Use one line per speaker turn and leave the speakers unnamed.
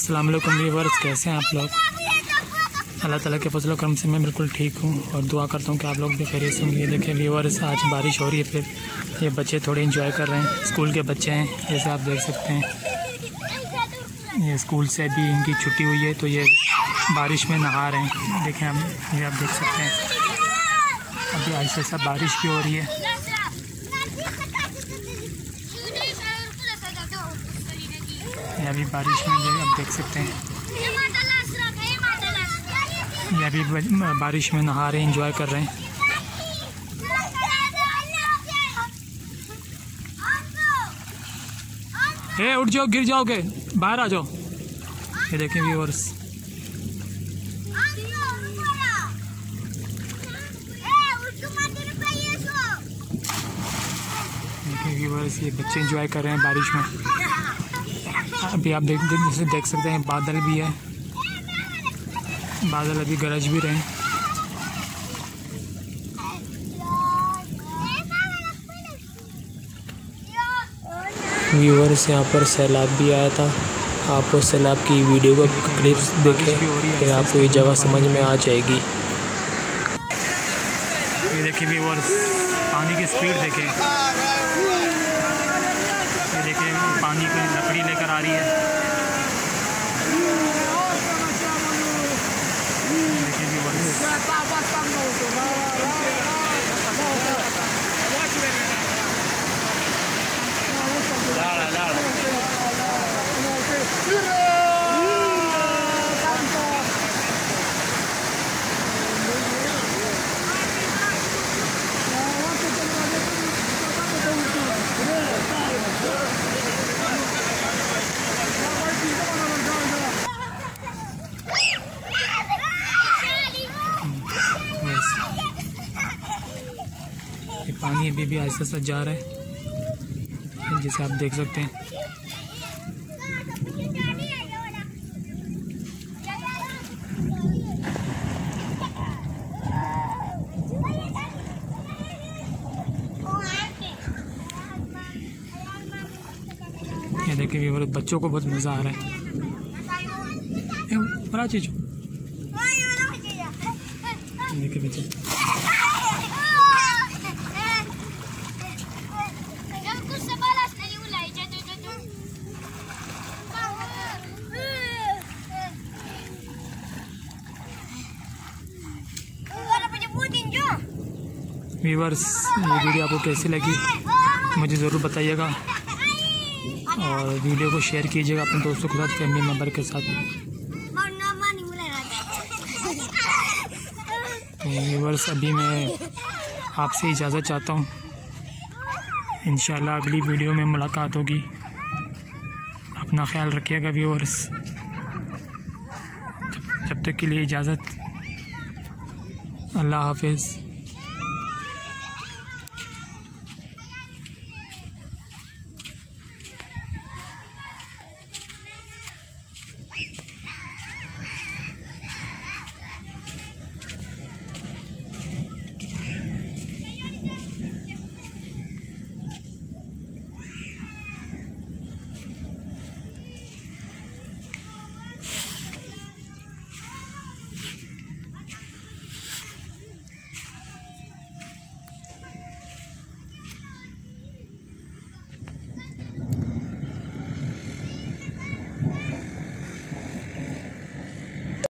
अस्सलाम वालेकुम व्यूअर्स, कैसे हैं आप लोग। अल्लाह ताला के फजल करम से मैं बिल्कुल ठीक हूँ और दुआ करता हूँ कि आप लोग भी खैरियत से होंगे। देखिए व्यूअर्स, आज बारिश हो रही है, फिर ये बच्चे थोड़े इंजॉय कर रहे हैं। स्कूल के बच्चे हैं, जैसे आप देख सकते हैं। ये स्कूल से अभी इनकी छुट्टी हुई है तो ये बारिश में नहा रहे हैं। देखें ये आप देख सकते हैं, अभी ऐसे सब बारिश भी हो रही है। ये अभी बारिश में ये आप देख सकते हैं, ये अभी बारिश में नहा रहे हैं, इंजॉय कर रहे हैं। ए उठ जाओ, गिर जाओगे, बाहर आ जाओ। ये देखें व्यूअर्स, ये बच्चे एंजॉय कर रहे हैं बारिश में। अभी आप जैसे देख सकते हैं बादल भी है, बादल अभी गरज भी रहे हैं।
व्यूअर्स, यहाँ पर सैलाब भी आया था। आप उस सैलाब की वीडियो को क्लिप्स देखें, फिर आपको ये जगह समझ में आ जाएगी।
ये देखिए व्यूअर्स, पानी की स्पीड देखें। ये देखिए पानी की लकड़ी लेकर आ रही है। देखिए व्यूअर्स, ये पानी अभी भी ऐसा सा जा रहा है, जैसे आप देख सकते हैं। ये देखिए व्यूअर्स, बच्चों को बहुत मज़ा आ रहा है। बड़ा चीज़ देखिए बच्चे, व्यूअर्स, ये वीडियो आपको कैसी लगी मुझे ज़रूर बताइएगा और वीडियो को शेयर कीजिएगा अपने दोस्तों के साथ, फैमिली मेम्बर के साथ। व्यूअर्स, अभी मैं आपसे इजाज़त चाहता हूँ। इंशाल्लाह अगली वीडियो में मुलाकात होगी। अपना ख्याल रखिएगा व्यूअर्स। जब तक के लिए इजाज़त, अल्लाह हाफिज़।